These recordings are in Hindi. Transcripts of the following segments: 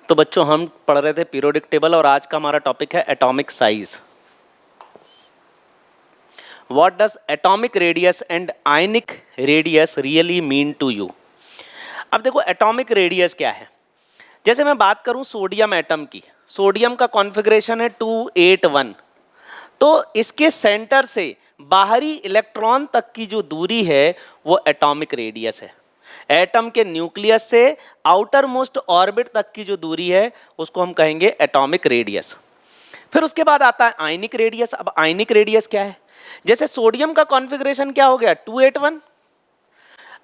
तो बच्चों हम पढ़ रहे थे पीरियोडिक टेबल और आज का हमारा टॉपिक है atomic size. What does atomic radius and ionic radius really mean to you. अब देखो एटॉमिक रेडियस क्या है। जैसे मैं बात करूं सोडियम एटम की, सोडियम का कॉन्फ़िगरेशन है 281, तो इसके सेंटर से बाहरी इलेक्ट्रॉन तक की जो दूरी है वो एटॉमिक रेडियस है। एटम के न्यूक्लियस से आउटर मोस्ट ऑर्बिट तक की जो दूरी है उसको हम कहेंगे एटॉमिक रेडियस। फिर उसके बाद आता है आयनिक रेडियस। अब आयनिक रेडियस क्या है? जैसे सोडियम का कॉन्फ़िगरेशन क्या हो गया 281,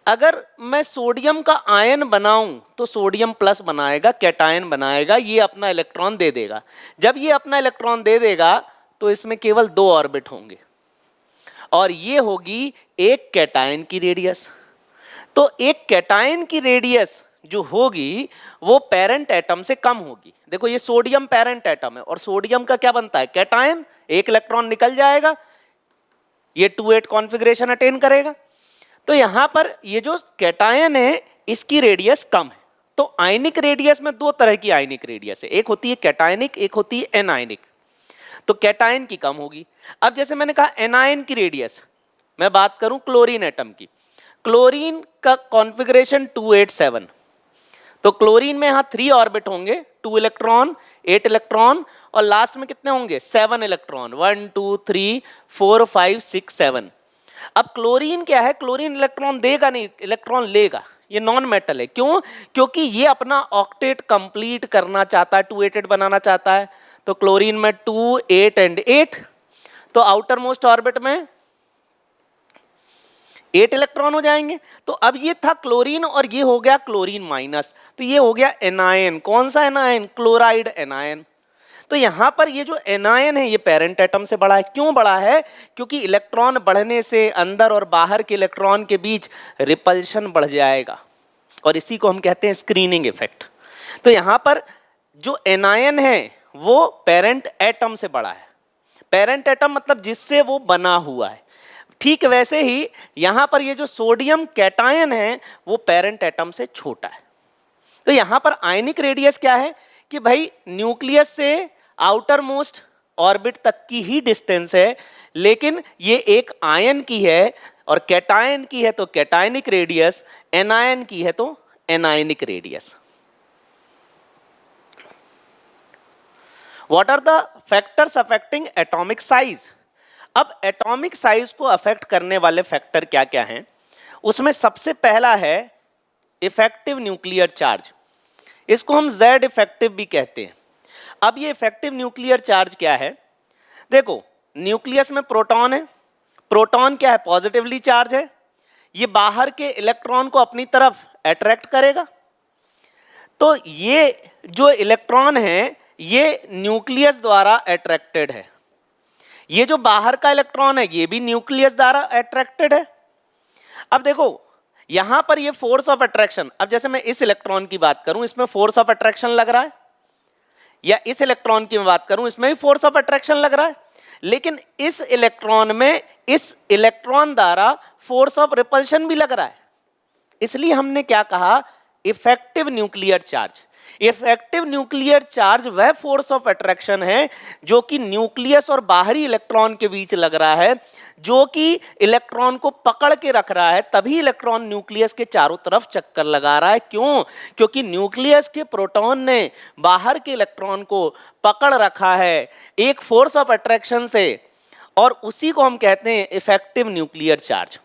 अगर मैं सोडियम का आयन बनाऊं तो सोडियम प्लस बनाएगा, कैटायन बनाएगा, ये अपना इलेक्ट्रॉन दे देगा। जब ये अपना इलेक्ट्रॉन दे देगा तो इसमें केवल 2 ऑर्बिट होंगे और ये होगी एक कैटायन की रेडियस। तो एक कैटायन की रेडियस जो होगी वो पेरेंट एटम से कम होगी। देखो ये सोडियम पेरेंट एटम है और सोडियम का क्या बनता है कैटायन, एक इलेक्ट्रॉन निकल जाएगा, ये 28 कॉन्फ़िगरेशन अटेन करेगा। तो यहां पर ये जो कैटायन है इसकी रेडियस कम है। तो आयनिक रेडियस में 2 तरह की आयनिक रेडियस है, एक होती है कैटायनिक, एक होती है एनायनिक। तो कैटायन की कम होगी। अब जैसे मैंने कहा एनायन की रेडियस, मैं बात करूं क्लोरीन एटम की, क्लोरीन का कॉन्फ़िगरेशन 287, तो क्लोरीन में यहां 3 ऑर्बिट होंगे, 2 इलेक्ट्रॉन, 8 इलेक्ट्रॉन और लास्ट में कितने होंगे 7 इलेक्ट्रॉन, 1 2 3 4 5 6 7। अब क्लोरीन क्या है, क्लोरीन इलेक्ट्रॉन देगा नहीं, इलेक्ट्रॉन लेगा, ये नॉन मेटल है। क्यों? क्योंकि ये अपना ऑक्टेट कंप्लीट करना चाहता है, 288 बनाना चाहता है। तो क्लोरीन में 2 8 एंड 8, तो आउटर मोस्ट ऑर्बिट में 8 इलेक्ट्रॉन हो जाएंगे। तो अब ये था क्लोरीन और ये हो गया क्लोरीन माइनस, तो ये हो गया एनायन। कौन सा एनायन? Chloride anion. तो यहां पर ये जो एनायन है ये पेरेंट एटम से बड़ा है। क्यों बड़ा है? क्योंकि इलेक्ट्रॉन बढ़ने से अंदर और बाहर के इलेक्ट्रॉन के बीच रिपल्शन बढ़ जाएगा और इसी को हम कहते हैं स्क्रीनिंग इफेक्ट। तो यहां पर जो एनायन है वो पेरेंट एटम से बड़ा है। पेरेंट एटम मतलब जिससे वो बना हुआ है। ठीक वैसे ही यहां पर ये जो सोडियम कैटायन है वो पेरेंट एटम से छोटा है। तो यहां पर आयनिक रेडियस क्या है कि भाई न्यूक्लियस से आउटर मोस्ट ऑर्बिट तक की ही डिस्टेंस है, लेकिन ये एक आयन की है और कैटायन की है तो कैटायनिक रेडियस, एनायन की है तो anionic radius. What are the factors affecting atomic size. अब एटॉमिक साइज को अफेक्ट करने वाले फैक्टर क्या क्या हैं? उसमें सबसे पहला है इफेक्टिव न्यूक्लियर चार्ज, इसको हम Z इफेक्टिव भी कहते हैं। अब ये इफेक्टिव न्यूक्लियर चार्ज क्या है? देखो न्यूक्लियस में प्रोटॉन है, प्रोटॉन क्या है? पॉजिटिवली चार्ज है, ये बाहर के इलेक्ट्रॉन को अपनी तरफ अट्रैक्ट करेगा। तो ये जो इलेक्ट्रॉन है ये न्यूक्लियस द्वारा अट्रैक्टेड है, ये जो बाहर का इलेक्ट्रॉन है ये भी न्यूक्लियस द्वारा अट्रैक्टेड है। अब देखो यहां पर ये फोर्स ऑफ अट्रैक्शन, अब जैसे मैं इस इलेक्ट्रॉन की बात करूं इसमें फोर्स ऑफ अट्रैक्शन लग रहा है, या इस इलेक्ट्रॉन की मैं बात करूं इसमें भी फोर्स ऑफ अट्रैक्शन लग रहा है, लेकिन इस इलेक्ट्रॉन में इस इलेक्ट्रॉन द्वारा फोर्स ऑफ रिपल्शन भी लग रहा है। इसलिए हमने क्या कहा effective nuclear charge. Effective nuclear charge वह फोर्स ऑफ अट्रैक्शन है जो कि न्यूक्लियस और बाहरी इलेक्ट्रॉन के बीच लग रहा है, जो कि इलेक्ट्रॉन को पकड़ के रख रहा है, तभी इलेक्ट्रॉन न्यूक्लियस के चारों तरफ चक्कर लगा रहा है। क्यों? क्योंकि न्यूक्लियस के प्रोटॉन ने बाहर के इलेक्ट्रॉन को पकड़ रखा है एक फोर्स ऑफ अट्रैक्शन से, और उसी को हम कहते हैं इफेक्टिव न्यूक्लियर चार्ज।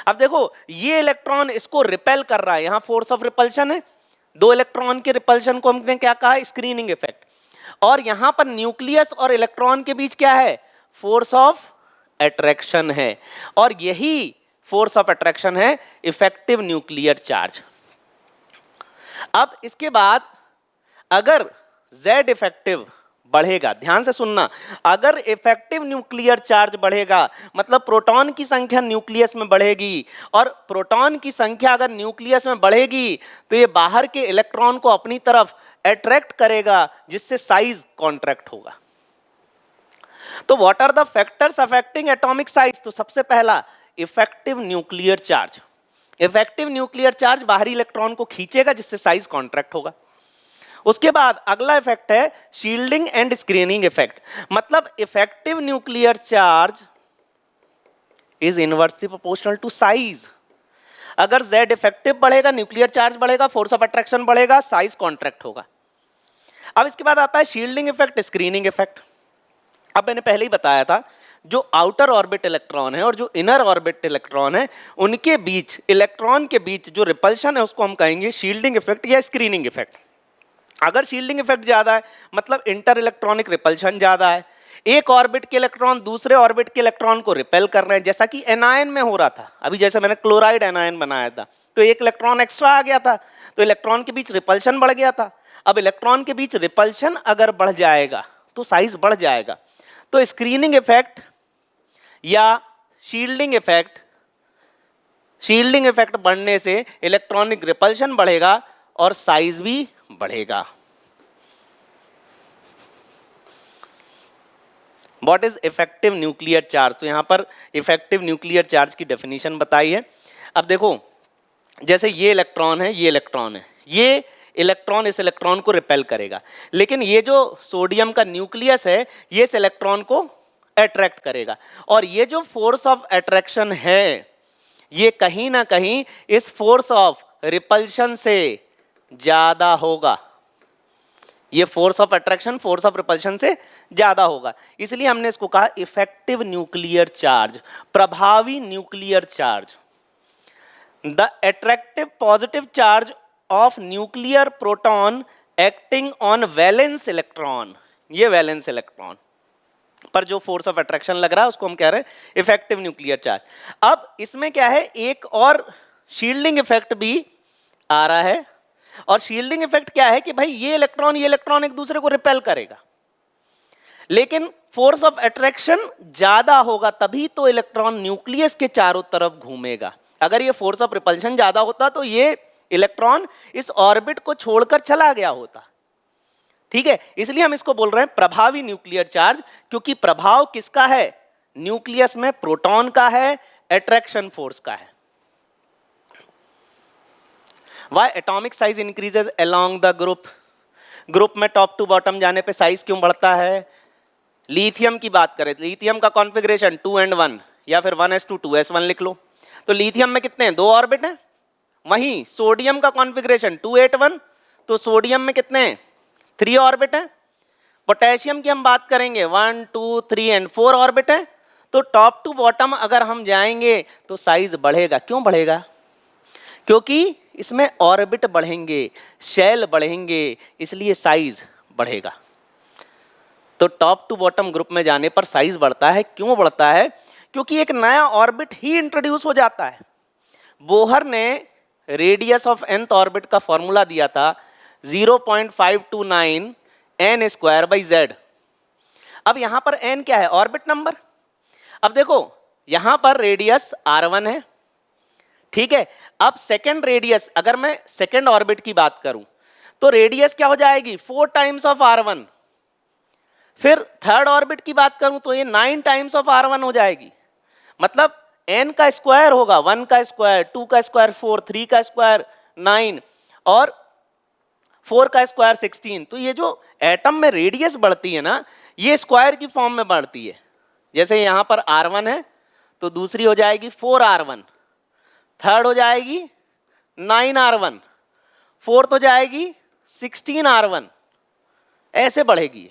अब देखो ये इलेक्ट्रॉन इसको रिपेल कर रहा है, यहां फोर्स ऑफ रिपल्शन है, 2 इलेक्ट्रॉन के रिपल्शन को हमने क्या कहा स्क्रीनिंग इफेक्ट, और यहां पर न्यूक्लियस और इलेक्ट्रॉन के बीच क्या है फोर्स ऑफ अट्रैक्शन है, और यही फोर्स ऑफ अट्रैक्शन है इफेक्टिव न्यूक्लियर चार्ज। अब इसके बाद अगर Z इफेक्टिव बढ़ेगा, ध्यान से सुनना, अगर इफेक्टिव न्यूक्लियर चार्ज बढ़ेगा मतलब प्रोटॉन की संख्या न्यूक्लियस में बढ़ेगी, और प्रोटॉन की संख्या अगर न्यूक्लियस में बढ़ेगी तो ये बाहर के इलेक्ट्रॉन को अपनी तरफ अट्रैक्ट करेगा जिससे साइज कॉन्ट्रैक्ट होगा। तो what are the factors affecting atomic size? तो सबसे पहला effective nuclear charge. Effective nuclear charge बाहरी इलेक्ट्रॉन को खींचेगा जिससे साइज कॉन्ट्रैक्ट होगा। उसके बाद अगला इफेक्ट है शील्डिंग एंड स्क्रीनिंग इफेक्ट, मतलब effective nuclear charge is inversely proportional to size. अगर Z इफेक्टिव बढ़ेगा, न्यूक्लियर चार्ज बढ़ेगा, फोर्स ऑफ अट्रैक्शन बढ़ेगा, साइज कॉन्ट्रैक्ट होगा। अब इसके बाद आता है शील्डिंग इफेक्ट, स्क्रीनिंग इफेक्ट। अब मैंने पहले ही बताया था, जो आउटर ऑर्बिट इलेक्ट्रॉन है और जो इनर ऑर्बिट इलेक्ट्रॉन है, उनके बीच, इलेक्ट्रॉन के बीच जो रिपल्शन है उसको हम कहेंगे शील्डिंग इफेक्ट या स्क्रीनिंग इफेक्ट। अगर शील्डिंग इफेक्ट ज्यादा है मतलब इंटर इलेक्ट्रॉनिक रिपल्शन ज्यादा है, एक ऑर्बिट के इलेक्ट्रॉन दूसरे ऑर्बिट के इलेक्ट्रॉन को रिपेल कर रहे हैं, जैसा कि एनायन में हो रहा था अभी, जैसे मैंने क्लोराइड एनायन बनाया था तो एक इलेक्ट्रॉन एक्स्ट्रा आ गया था, तो इलेक्ट्रॉन के बीच रिपल्शन बढ़ गया था। अब इलेक्ट्रॉन के बीच रिपल्शन अगर बढ़ जाएगा तो साइज बढ़ जाएगा। तो स्क्रीनिंग इफेक्ट या शील्डिंग इफेक्ट बढ़ने से इलेक्ट्रॉनिक रिपल्शन बढ़ेगा और साइज भी बढ़ेगा। What is effective nuclear charge? तो यहां पर इफेक्टिव न्यूक्लियर चार्ज की डेफिनेशन बताई है। अब देखो, जैसे ये इलेक्ट्रॉन है, ये इलेक्ट्रॉन है, ये इलेक्ट्रॉन इस इलेक्ट्रॉन को रिपेल करेगा, लेकिन ये जो सोडियम का न्यूक्लियस है ये इस इलेक्ट्रॉन को अट्रैक्ट करेगा, और ये जो फोर्स ऑफ अट्रैक्शन है ये कहीं ना कहीं इस फोर्स ऑफ रिपल्शन से ज्यादा होगा। ये force of attraction force of repulsion से ज्यादा होगा, इसलिए हमने इसको कहा इफेक्टिव न्यूक्लियर चार्ज, प्रभावी nuclear charge. The attractive positive charge of nuclear proton acting on valence electron, ये वैलेंस इलेक्ट्रॉन पर जो फोर्स ऑफ अट्रैक्शन लग रहा है उसको हम कह रहे हैं इफेक्टिव न्यूक्लियर चार्ज। अब इसमें क्या है, एक और शील्डिंग इफेक्ट भी आ रहा है, और शील्डिंग इफेक्ट क्या है कि भाई ये इलेक्ट्रॉन एक दूसरे को रिपेल करेगा, लेकिन फोर्स ऑफ अट्रैक्शन ज्यादा होगा तभी तो इलेक्ट्रॉन न्यूक्लियस के चारों तरफ घूमेगा। अगर ये फोर्स ऑफ रिपल्शन ज्यादा होता तो ये इलेक्ट्रॉन इस ऑर्बिट को छोड़कर चला गया होता। ठीक है, इसलिए हम इसको बोल रहे हैं प्रभावी न्यूक्लियर चार्ज, क्योंकि प्रभाव किसका है, न्यूक्लियस में प्रोटॉन का है, अट्रैक्शन फोर्स का है। Why atomic size increases along the group? Group में टॉप टू बॉटम जाने पे साइज क्यों बढ़ता है? लिथियम की बात करें, लिथियम का कॉन्फ़िगरेशन 2n1 या फिर 1s2 2s1 लिख लो, तो लिथियम में कितने हैं, 2 ऑर्बिट हैं। वहीं सोडियम का कॉन्फ़िगरेशन 281, तो सोडियम में कितने हैं, 3 ऑर्बिट हैं। पोटेशियम की हम बात करेंगे 1 2 3 एंड 4 ऑर्बिट हैं। तो टॉप टू बॉटम अगर हम जाएंगे तो साइज बढ़ेगा। क्यों बढ़ेगा? क्योंकि इसमें ऑर्बिट बढ़ेंगे, शेल बढ़ेंगे, इसलिए साइज बढ़ेगा। तो टॉप टू बॉटम ग्रुप में जाने पर साइज बढ़ता है। क्यों बढ़ता है? क्योंकि एक नया ऑर्बिट ही इंट्रोड्यूस हो जाता है। बोहर ने रेडियस ऑफ nth ऑर्बिट का फॉर्मूला दिया था 0.529 n स्क्वायर बाई z। अब यहां पर n क्या है, ऑर्बिट नंबर। अब देखो यहां पर रेडियस r1 है, ठीक है। अब सेकेंड रेडियस, अगर मैं सेकेंड ऑर्बिट की बात करूं तो रेडियस क्या हो जाएगी, 4 टाइम्स ऑफ r1। फिर थर्ड ऑर्बिट की बात करूं तो ये 9 टाइम्स ऑफ r1 हो जाएगी। मतलब n का स्क्वायर होगा 1 का स्क्वायर, 2 का स्क्वायर 4, 3 का स्क्वायर 9 और 4 का स्क्वायर 16। तो ये जो एटम में रेडियस बढ़ती है ना, ये स्क्वायर की फॉर्म में बढ़ती है। जैसे यहां पर r1 है तो दूसरी हो जाएगी 4r1, थर्ड हो जाएगी 9r1, फोर्थ हो जाएगी 16r1, ऐसे बढ़ेगी।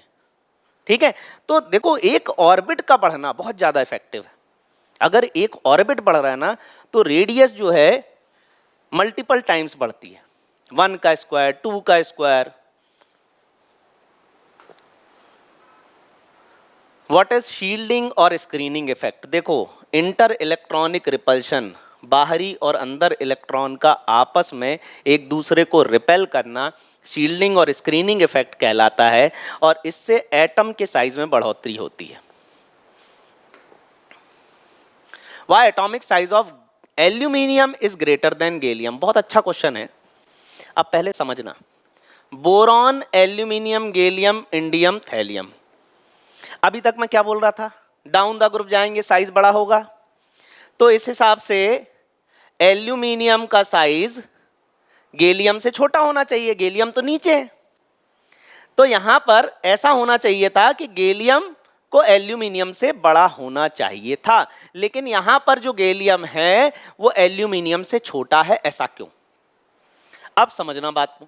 ठीक है, तो देखो एक ऑर्बिट का बढ़ना बहुत ज्यादा इफेक्टिव है। अगर एक ऑर्बिट बढ़ रहा है ना तो रेडियस जो है मल्टीपल टाइम्स बढ़ती है, 1 का स्क्वायर, 2 का स्क्वायर। व्हाट इज शील्डिंग और स्क्रीनिंग इफेक्ट? देखो इंटर इलेक्ट्रॉनिक रिपल्शन, बाहरी और अंदर इलेक्ट्रॉन का आपस में एक दूसरे को रिपेल करना शील्डिंग और स्क्रीनिंग इफेक्ट कहलाता है, और इससे एटम के साइज में बढ़ोतरी होती है। Why atomic size of aluminium is greater than gallium? बहुत अच्छा क्वेश्चन है। अब पहले समझना, boron, aluminium, gallium, indium, thallium. अभी तक मैं क्या बोल रहा था, डाउन द ग्रुप जाएंगे साइज बड़ा होगा। तो इस हिसाब से एल्यूमिनियम का साइज गैलियम से छोटा होना चाहिए, गैलियम तो नीचे है। तो यहां पर ऐसा होना चाहिए था कि गैलियम को एल्यूमिनियम से बड़ा होना चाहिए था, लेकिन यहां पर जो गैलियम है वो एल्यूमिनियम से छोटा है। ऐसा क्यों? अब समझना बात को।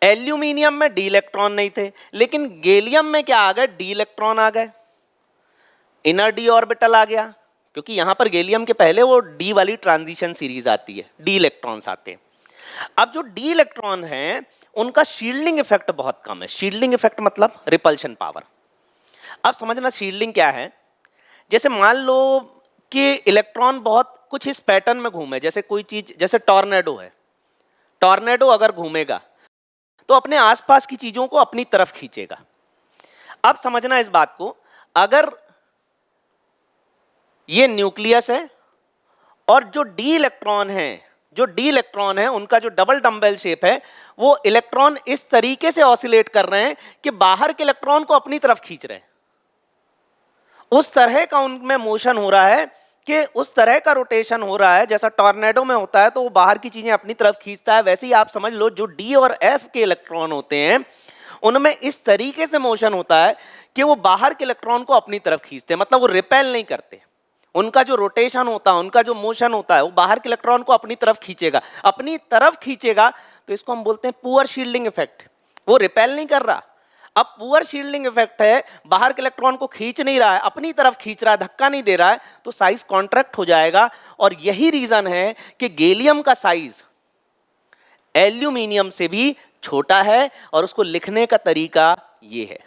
एल्यूमिनियम में डी इलेक्ट्रॉन नहीं थे, लेकिन गैलियम में क्या आ गए? डी इलेक्ट्रॉन आ गए, इनर डी ऑर्बिटल आ गया, क्योंकि यहां पर गैलियम के पहले वो डी वाली ट्रांजिशन सीरीज आती है, डी इलेक्ट्रॉन्स आते हैं। अब जो डी इलेक्ट्रॉन हैं उनका शील्डिंग इफेक्ट बहुत कम है। शील्डिंग इफेक्ट मतलब रिपल्शन पावर। अब समझना शील्डिंग क्या है। जैसे मान लो कि इलेक्ट्रॉन बहुत कुछ इस पैटर्न में घूमे, जैसे कोई चीज, जैसे टॉर्नेडो है, टॉर्नेडो अगर घूमेगा तो अपने आसपास की चीजों को अपनी तरफ खींचेगा। अब समझना इस बात को, अगर ये न्यूक्लियस है और जो डी इलेक्ट्रॉन है उनका जो डबल डंबल शेप है, वो इलेक्ट्रॉन इस तरीके से ऑसिलेट कर रहे हैं कि बाहर के इलेक्ट्रॉन को अपनी तरफ खींच रहे हैं। उस तरह का उनमें मोशन हो रहा है कि उस तरह का रोटेशन हो रहा है जैसा टॉर्नेडो में होता है, तो वो बाहर की चीजें अपनी तरफ खींचता है। वैसे ही आप समझ लो जो डी और एफ के इलेक्ट्रॉन होते हैं उनमें इस तरीके से मोशन होता है कि वो बाहर के इलेक्ट्रॉन को अपनी तरफ खींचते हैं, मतलब वो रिपेल नहीं करते। उनका जो रोटेशन होता है, उनका जो मोशन होता है, वो बाहर के इलेक्ट्रॉन को अपनी तरफ खींचेगा, अपनी तरफ खींचेगा। तो इसको हम बोलते हैं पुअर शील्डिंग इफेक्ट। वो रिपेल नहीं कर रहा। अब पुअर शील्डिंग इफेक्ट है, बाहर के इलेक्ट्रॉन को खींच नहीं रहा है, अपनी तरफ खींच रहा है, धक्का नहीं दे रहा है, तो साइज कॉन्ट्रैक्ट हो जाएगा। और यही रीजन है कि गैलियम का साइज एल्यूमिनियम से भी छोटा है, और उसको लिखने का तरीका ये है।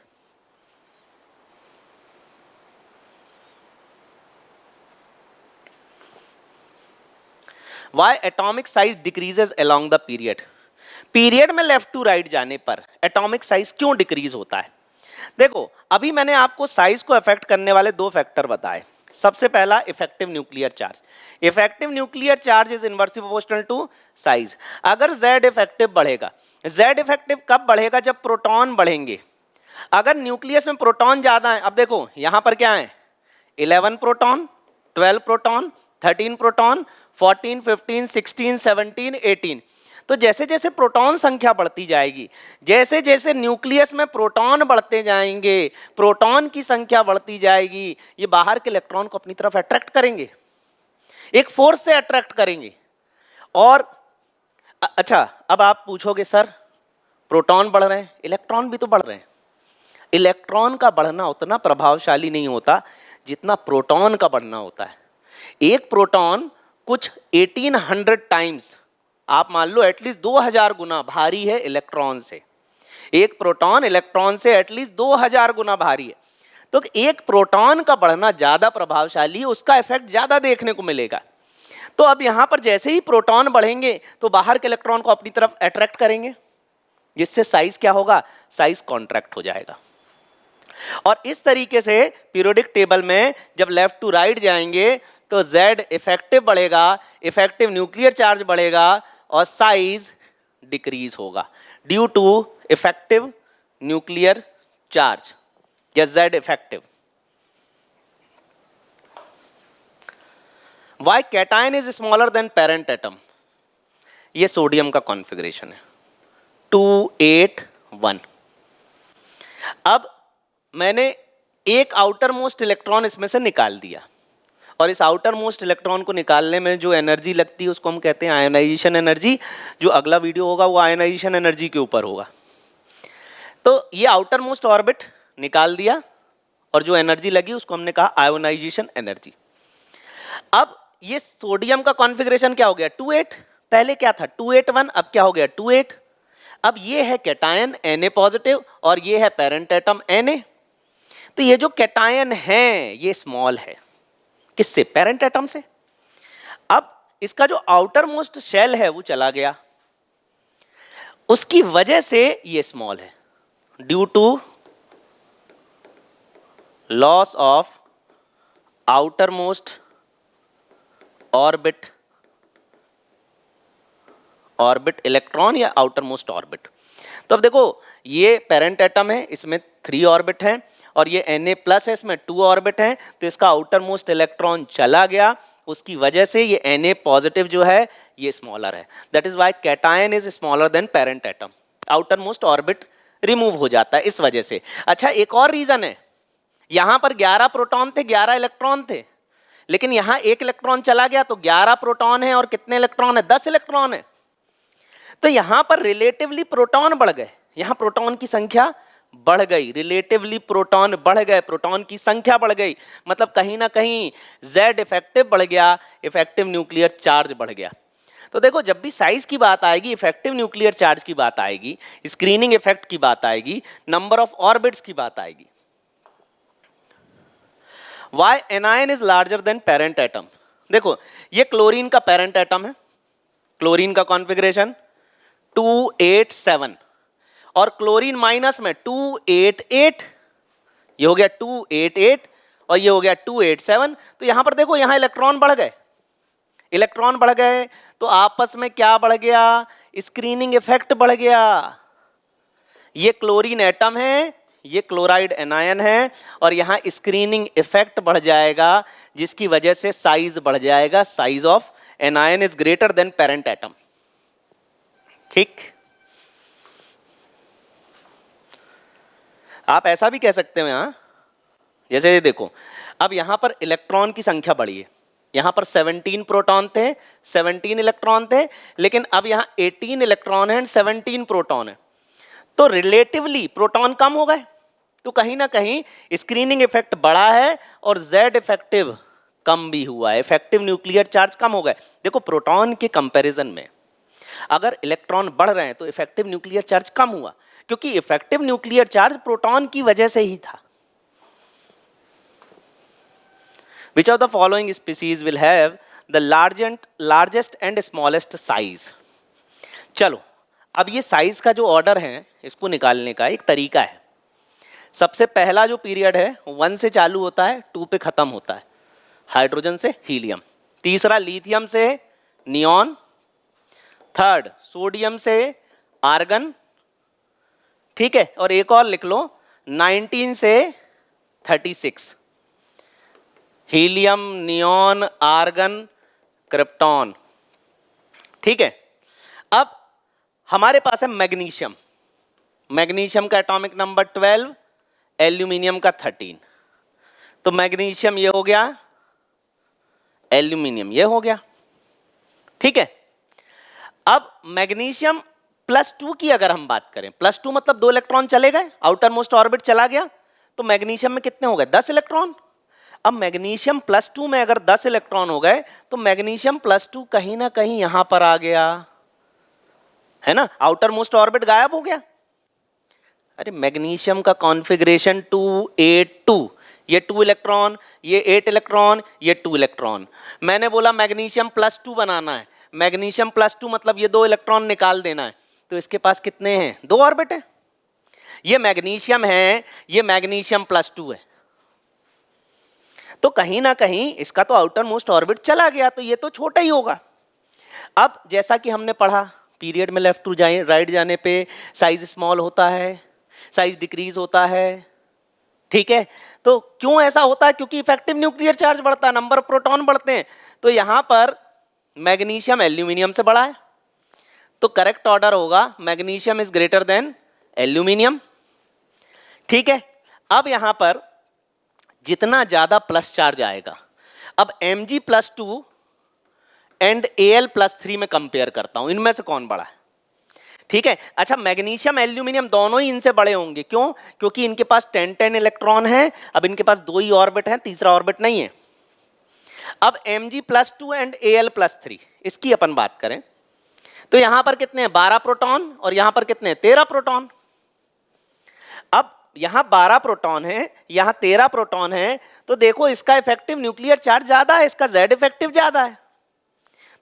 Why atomic size decreases along the period? Period में लेफ्ट टू राइट जाने पर एटॉमिक साइज क्यों डिक्रीज होता है? देखो, अभी मैंने आपको साइज को अफेक्ट करने वाले दो फैक्टर बताए। सबसे पहला effective nuclear charge. Effective nuclear charge is inversely proportional to size. अगर Z इफेक्टिव बढ़ेगा, Z इफेक्टिव कब बढ़ेगा? जब प्रोटॉन बढ़ेंगे। अगर न्यूक्लियस में प्रोटॉन ज्यादा है, अब देखो यहां पर क्या है, 11 प्रोटॉन, 12 प्रोटॉन, 13 प्रोटॉन, 14, 15, 16, 17, 18। तो जैसे जैसे प्रोटॉन संख्या बढ़ती जाएगी, जैसे जैसे न्यूक्लियस में प्रोटॉन बढ़ते जाएंगे, प्रोटॉन की संख्या बढ़ती जाएगी, ये बाहर के इलेक्ट्रॉन को अपनी तरफ अट्रैक्ट करेंगे, एक फोर्स से अट्रैक्ट करेंगे। और अच्छा, अब आप पूछोगे सर प्रोटॉन बढ़ रहे हैं, इलेक्ट्रॉन भी तो बढ़ रहे हैं। इलेक्ट्रॉन का बढ़ना उतना प्रभावशाली नहीं होता जितना प्रोटॉन का बढ़ना होता है। एक प्रोटॉन कुछ 1800 टाइम्स, आप मान लो एटलीस्ट 2000 गुना भारी है इलेक्ट्रॉन से। एक प्रोटॉन इलेक्ट्रॉन से एटलीस्ट 2000 गुना भारी है। तो एक प्रोटॉन का बढ़ना ज्यादा प्रभावशाली है, उसका इफेक्ट ज्यादा देखने को मिलेगा। तो अब यहां पर जैसे ही प्रोटॉन बढ़ेंगे तो बाहर के इलेक्ट्रॉन को अपनी तरफ अट्रैक्ट करेंगे, जिससे साइज क्या होगा? साइज कॉन्ट्रैक्ट हो जाएगा। और इस तरीके से पीरियोडिक टेबल में जब लेफ्ट टू राइट जाएंगे तो Z इफेक्टिव बढ़ेगा, इफेक्टिव न्यूक्लियर चार्ज बढ़ेगा और साइज डिक्रीज होगा due to effective nuclear charge या Z effective. Why cation is smaller than parent atom? ये सोडियम का कॉन्फ़िगरेशन है 281। अब मैंने एक आउटर मोस्ट इलेक्ट्रॉन इसमें से निकाल दिया, और इस आउटर मोस्ट इलेक्ट्रॉन को निकालने में जो एनर्जी लगती है उसको हम कहते हैं आयनाइजेशन एनर्जी। जो अगला वीडियो होगा वो आयनाइजेशन एनर्जी के ऊपर होगा। तो ये आउटर मोस्ट ऑर्बिट निकाल दिया और जो एनर्जी लगी उसको हमने कहा आयोनाइजेशन एनर्जी। अब ये सोडियम का कॉन्फ़िगरेशन क्या हो गया? 28। पहले क्या था? 281। अब क्या हो गया? 28। अब ये है कैटायन Na पॉजिटिव और ये है पेरेंट एटम Na। तो ये जो कैटायन है ये स्मॉल है, किससे? पेरेंट एटम से। अब इसका जो आउटर मोस्ट शेल है वो चला गया, उसकी वजह से ये स्मॉल है due to loss of outermost orbit electron या आउटर मोस्ट ऑर्बिट। तो अब देखो ये पेरेंट एटम है, इसमें 3 ऑर्बिट हैं और ये Na+ है, इसमें 2 ऑर्बिट हैं। तो इसका आउटर मोस्ट इलेक्ट्रॉन चला गया, उसकी वजह से ये Na पॉजिटिव जो है ये स्मॉलर है। That is why cation is smaller than parent atom. Outer most orbit remove हो जाता है इस वजह से। अच्छा, एक और रीजन है, यहां पर 11 प्रोटॉन थे, 11 इलेक्ट्रॉन थे, लेकिन यहां एक इलेक्ट्रॉन चला गया तो 11 प्रोटॉन है और कितने इलेक्ट्रॉन है, 10 इलेक्ट्रॉन है। तो यहां पर रिलेटिवली प्रोटॉन बढ़ गए, यहां प्रोटॉन की संख्या बढ़ गई, रिलेटिवली प्रोटॉन बढ़ गए, प्रोटॉन की संख्या बढ़ गई, मतलब कहीं ना कहीं Z इफेक्टिव बढ़ गया, इफेक्टिव न्यूक्लियर चार्ज बढ़ गया। तो देखो, जब भी साइज की बात आएगी, इफेक्टिव न्यूक्लियर चार्ज की बात आएगी, स्क्रीनिंग इफेक्ट की बात आएगी, नंबर ऑफ ऑर्बिट्स की बात आएगी। Why anion is larger than parent atom? देखो, ये क्लोरीन का पेरेंट एटम है, क्लोरीन का कॉन्फ़िगरेशन 287 और क्लोरीन माइनस में 288, ये हो गया 288 और ये हो गया 287। तो यहां पर देखो, यहां इलेक्ट्रॉन बढ़ गए, इलेक्ट्रॉन बढ़ गए तो आपस में क्या बढ़ गया, स्क्रीनिंग इफेक्ट बढ़ गया। ये क्लोरीन एटम है, ये क्लोराइड एनायन है, और यहां स्क्रीनिंग इफेक्ट बढ़ जाएगा जिसकी वजह से साइज बढ़ जाएगा, size of anion is greater than parent atom. ठीक, आप ऐसा भी कह सकते हैं, हाँ, जैसे ये देखो, अब यहां पर इलेक्ट्रॉन की संख्या बढ़ी है, यहां पर 17 प्रोटॉन थे, 17 इलेक्ट्रॉन थे, लेकिन अब यहां 18 इलेक्ट्रॉन है, 17 प्रोटॉन है, तो रिलेटिवली प्रोटॉन कम हो गए, तो कहीं ना कहीं स्क्रीनिंग इफेक्ट बढ़ा है और Z इफेक्टिव कम भी हुआ है, इफेक्टिव न्यूक्लियर चार्ज कम हो गए। देखो, प्रोटॉन के कंपैरिजन में अगर इलेक्ट्रॉन बढ़ रहे हैं तो इफेक्टिव न्यूक्लियर चार्ज कम हुआ, क्योंकि इफेक्टिव न्यूक्लियर चार्ज प्रोटॉन की वजह से ही था। Which of the following species will have the largest and smallest size? चलो, अब ये साइज का जो ऑर्डर है, इसको निकालने का एक तरीका है। सबसे पहला जो पीरियड है 1 से चालू होता है, 2 पे खत्म होता है, हाइड्रोजन से हीलियम, तीसरा लिथियम से नियॉन, थर्ड सोडियम से आर्गन, ठीक है, और एक और लिख लो 19 से 36, हीलियम, नियॉन, आर्गन, क्रिप्टॉन, ठीक है। अब हमारे पास है मैग्नीशियम, मैग्नीशियम का एटॉमिक नंबर 12, एल्यूमिनियम का 13, तो मैग्नीशियम ये हो गया, एल्यूमिनियम ये हो गया, ठीक है। अब मैग्नीशियम +2 की अगर हम बात करें, +2 मतलब 2 इलेक्ट्रॉन चले गए, आउटर मोस्ट ऑर्बिट चला गया, तो मैग्नीशियम में कितने हो गए, 10 इलेक्ट्रॉन। अब मैग्नीशियम +2 में अगर 10 इलेक्ट्रॉन हो गए तो मैग्नीशियम +2 कहीं ना कहीं यहां पर आ गया, है ना, आउटर मोस्ट ऑर्बिट गायब हो गया। अरे, मैग्नीशियम का कॉन्फ़िगरेशन 282, ये 2 इलेक्ट्रॉन, ये 8 इलेक्ट्रॉन, ये 2 इलेक्ट्रॉन। मैंने बोला मैग्नीशियम +2 बनाना है, मैग्नीशियम +2 मतलब ये 2 इलेक्ट्रॉन निकाल देना है, तो इसके पास कितने हैं, 2 ऑर्बिट है। ये मैग्नीशियम है, ये मैग्नीशियम +2 है, तो कहीं ना कहीं इसका तो आउटर मोस्ट ऑर्बिट चला गया, तो ये तो छोटा ही होगा। अब जैसा कि हमने पढ़ा, पीरियड में लेफ्ट टू राइट जाने पे साइज स्मॉल होता है, साइज डिक्रीज होता है, ठीक है। तो क्यों ऐसा होता है, क्योंकि इफेक्टिव न्यूक्लियर चार्ज बढ़ता है, नंबर ऑफ प्रोटॉन बढ़ते हैं। तो यहां पर मैग्नीशियम एल्यूमिनियम से बड़ा है, तो करेक्ट ऑर्डर होगा magnesium is greater than aluminium, ठीक है। अब यहां पर जितना ज्यादा प्लस चार्ज आएगा, अब Mg+2 एंड Al+3 में कंपेयर करता हूं, इनमें से कौन बड़ा है, ठीक है। अच्छा, मैग्नीशियम एल्यूमिनियम दोनों ही इनसे बड़े होंगे, क्यों, क्योंकि इनके पास 10-10 इलेक्ट्रॉन है, अब इनके पास 2 ही ऑर्बिट है, तीसरा ऑर्बिट नहीं है। अब Mg+2 एंड Al+3 इसकी अपन बात करें तो यहां पर कितने हैं, 12 प्रोटॉन, और यहां पर कितने हैं, 13 प्रोटॉन। अब यहां 12 प्रोटॉन है, यहां 13 प्रोटॉन है, तो देखो इसका इफेक्टिव न्यूक्लियर चार्ज ज्यादा है, इसका Z इफेक्टिव ज्यादा है,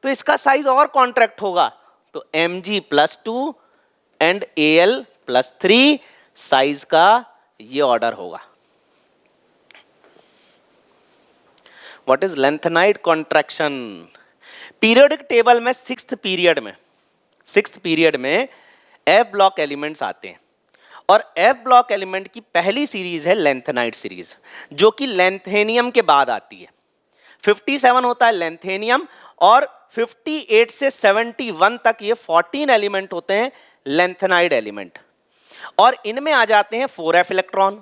तो इसका साइज और कॉन्ट्रैक्ट होगा, तो Mg+2 एंड Al+3 साइज का ये ऑर्डर होगा। What is lanthanide contraction? Periodic table में 6th पीरियड में F ब्लॉक एलिमेंट्स आते हैं, और F ब्लॉक एलिमेंट की पहली सीरीज है लेंथेनाइड सीरीज, जो कि लेंथेनियम के बाद आती है। 57 होता है लेंथेनियम, और 58 से 71 तक ये 14 एलिमेंट होते हैं लेंथेनाइड एलिमेंट। और इनमें आ जाते हैं 4f इलेक्ट्रॉन।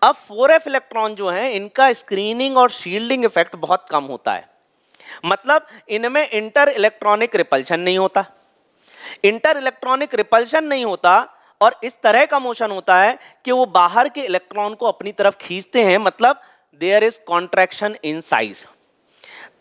अब 4f इलेक्ट्रॉन जो है इनका स्क्रीनिंग और शील्डिंग इफेक्ट बहुत कम होता है, मतलब इनमें इंटर इलेक्ट्रॉनिक रिपल्शन नहीं होता। इंटर इलेक्ट्रॉनिक रिपल्शन नहीं होता और इस तरह का मोशन होता है कि वो बाहर के इलेक्ट्रॉन को अपनी तरफ खींचते हैं, मतलब there is contraction in size.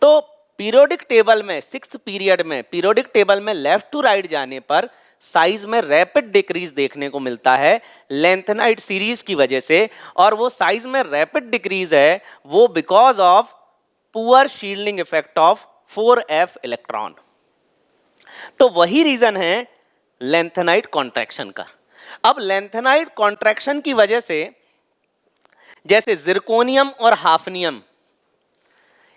तो पीरियोडिक टेबल में, सिक्स्थ पीरियड में पीरियोडिक टेबल में लेफ्ट टू राइट जाने पर साइज में रैपिड डिक्रीज देखने को मिलता है लेंथेनाइड सीरीज की वजह से, और वो साइज में रैपिड डिक्रीज है वो because of poor shielding effect of 4f electron. तो वही रीजन है लेंथेनाइड कॉन्ट्रैक्शन का। अब लेंथेनाइड कॉन्ट्रैक्शन की वजह से जैसे जिरकोनियम और हाफनियम,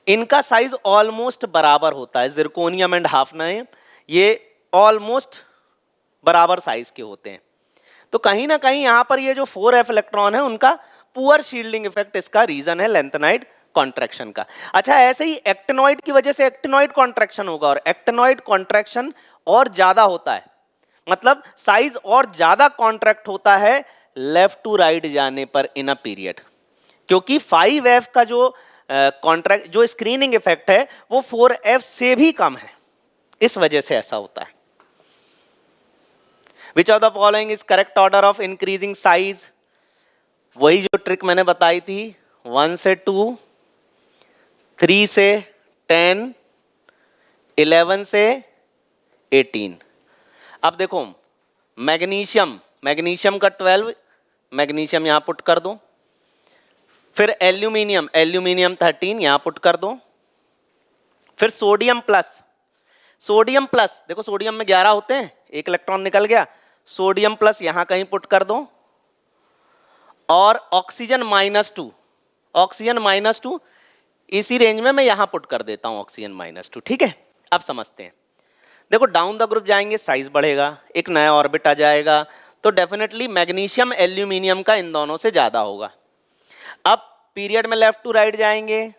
इनका साइज ऑलमोस्ट बराबर होता है। जिरकोनियम एंड हाफनियम ये ऑलमोस्ट बराबर साइज के होते हैं। तो कहीं ना कहीं यहां पर ये जो 4f इलेक्ट्रॉन है उनका पुअर शील्डिंग इफेक्ट इसका रीजन है लेंथेनाइड कॉन्ट्रैक्शन का। अच्छा, ऐसे ही एक्टिनॉइड की वजह से एक्टिनॉइड कॉन्ट्रैक्शन होगा, और एक्टिनॉइड कॉन्ट्रैक्शन और ज्यादा होता है, मतलब साइज और ज्यादा कॉन्ट्रैक्ट होता है लेफ्ट टू राइट जाने पर इन अ पीरियड, क्योंकि 5f का जो कॉन्ट्रैक्ट जो स्क्रीनिंग इफेक्ट है वो 4f से भी कम है, इस वजह से ऐसा होता है। Which of the following is correct order of increasing size? वही जो ट्रिक मैंने बताई थी, 1 से 2, 3 से 10, 11 से 18। अब देखो मैग्नीशियम, मैग्नीशियम का 12, मैग्नीशियम यहां पुट कर दो। फिर एल्यूमिनियम, एल्यूमिनियम 13 यहां पुट कर दो। फिर सोडियम प्लस, सोडियम प्लस देखो सोडियम में 11 होते हैं, एक इलेक्ट्रॉन निकल गया, सोडियम प्लस यहां कहीं पुट कर दो। और ऑक्सीजन -2, ऑक्सीजन -2 इसी रेंज में मैं यहां पुट कर देता हूं, ऑक्सीजन -2। ठीक है, अब समझते हैं। देखो डाउन द ग्रुप जाएंगे साइज बढ़ेगा, एक नया ऑर्बिट आ जाएगा, तो डेफिनेटली मैग्नीशियम एल्यूमिनियम का इन दोनों से ज्यादा होगा। अब पीरियड में लेफ्ट टू राइट जाएंगे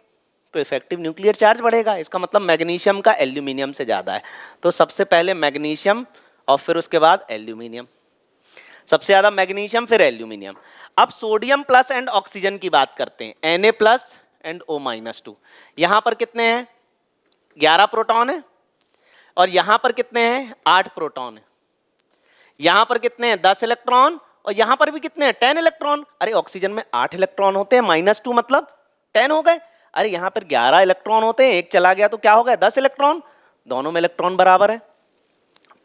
तो इफेक्टिव न्यूक्लियर चार्ज बढ़ेगा, इसका मतलब मैग्नीशियम का एल्यूमिनियम से ज्यादा है। तो सबसे पहले मैग्नीशियम और फिर उसके बाद एल्यूमिनियम, सबसे ज्यादा मैग्नीशियम फिर एल्यूमिनियम। अब सोडियम प्लस एंड ऑक्सीजन की बात करते हैं, Na प्लस एंड O-2। यहां पर कितने हैं? 11 प्रोटॉन है, और यहां पर कितने हैं? 8 प्रोटॉन है। यहां पर कितने हैं? 10 इलेक्ट्रॉन, और यहां पर भी कितने हैं? 10 इलेक्ट्रॉन। अरे ऑक्सीजन में 8 इलेक्ट्रॉन होते हैं, -2 मतलब 10 हो गए। अरे यहां पर 11 इलेक्ट्रॉन होते हैं, एक चला गया तो क्या हो गया? 10 इलेक्ट्रॉन। दोनों में इलेक्ट्रॉन बराबर है।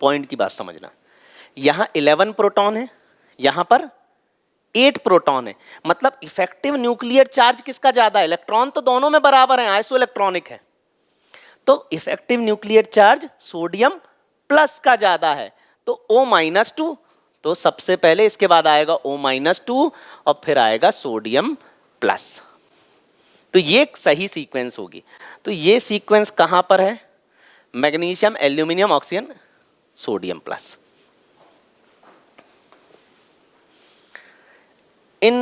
पॉइंट की बात समझना, यहां 11 प्रोटॉन है, यहां पर 8 प्रोटॉन है, मतलब इफेक्टिव न्यूक्लियर चार्ज किसका ज्यादा है? इलेक्ट्रॉन तो दोनों में बराबर है, आइसो इलेक्ट्रॉनिक है, तो effective nuclear charge sodium plus का ज्यादा है। तो O-2, तो सबसे पहले इसके बाद आएगा O-2 और फिर आएगा सोडियम प्लस। तो ये सही सीक्वेंस होगी। तो ये सीक्वेंस कहां पर है? Magnesium, aluminium, oxygen, sodium plus. In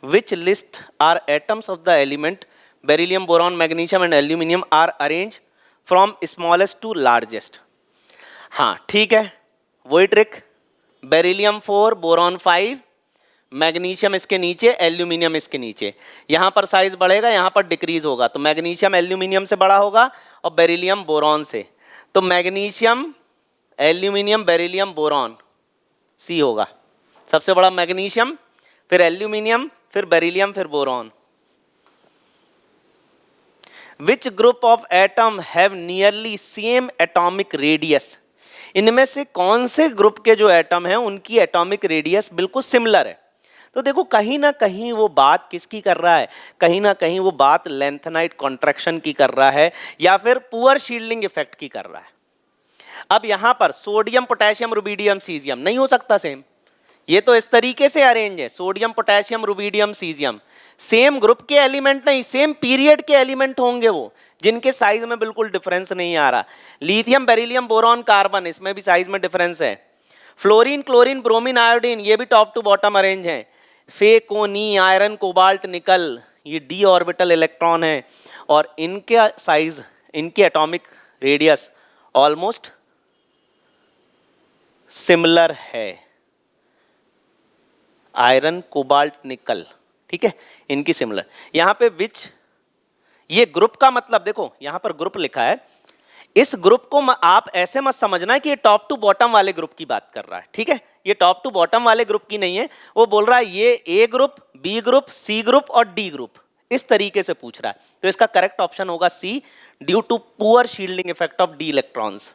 which list are atoms of the element beryllium, boron, magnesium and aluminium are arranged from smallest to largest? हाँ ठीक है, वही ट्रिक, बेरिलियम 4, बोरॉन 5, मैग्नीशियम इसके नीचे, एल्यूमिनियम इसके नीचे। यहां पर साइज बढ़ेगा, यहां पर डिक्रीज होगा, तो मैग्नीशियम एल्यूमिनियम से बड़ा होगा और बेरिलियम बोरॉन से। तो मैग्नीशियम, एल्यूमिनियम, बेरिलियम, बोरॉन, सी होगा सबसे बड़ा। मैग्नीशियम, फिर एल्यूमिनियम, फिर बेरिलियम, फिर boron. Which group of atom have nearly same atomic radius? इनमें से कौन से ग्रुप के जो एटम हैं उनकी एटॉमिक रेडियस बिल्कुल सिमिलर है? तो देखो कहीं ना कहीं वो बात किसकी कर रहा है? कहीं ना कहीं वो बात लेंथेनाइड कॉन्ट्रैक्शन की कर रहा है, या फिर पुअर शील्डिंग इफेक्ट की कर रहा है। अब यहां पर सोडियम, पोटेशियम, रुबिडियम, सीजियम नहीं हो सकता सेम, ये तो इस तरीके से अरेंज है, sodium, potassium, rubidium, caesium, same group के एलिमेंट नहीं, सेम पीरियड के एलिमेंट होंगे वो, जिनके साइज में बिल्कुल डिफरेंस नहीं आ रहा। लिथियम, बेरिलियम, बोरॉन, कार्बन, इसमें भी साइज में डिफरेंस है। फ्लोरीन, क्लोरीन, ब्रोमीन, आयोडीन, ये भी टॉप टू बॉटम अरेंज है। फे, कोनी, आयरन, कोबाल्ट, निकल, ये डी ऑर्बिटल इलेक्ट्रॉन है, और इनके साइज, इनकी एटॉमिक रेडियस ऑलमोस्ट सिमिलर है। आयरन, कोबाल्ट, निकल, ठीक है, इनकी सिमिलर। यहां पे विच, ये ग्रुप का मतलब देखो यहां पर ग्रुप लिखा है, इस ग्रुप को आप ऐसे मत समझना कि ये टॉप टू बॉटम वाले ग्रुप की बात कर रहा है, ठीक है, ये टॉप टू बॉटम वाले ग्रुप की नहीं है, वो बोल रहा है ये A group, B group, C group और डी ग्रुप, इस तरीके से पूछ रहा है। तो इसका करेक्ट ऑप्शन होगा C, due to poor shielding effect of d electrons.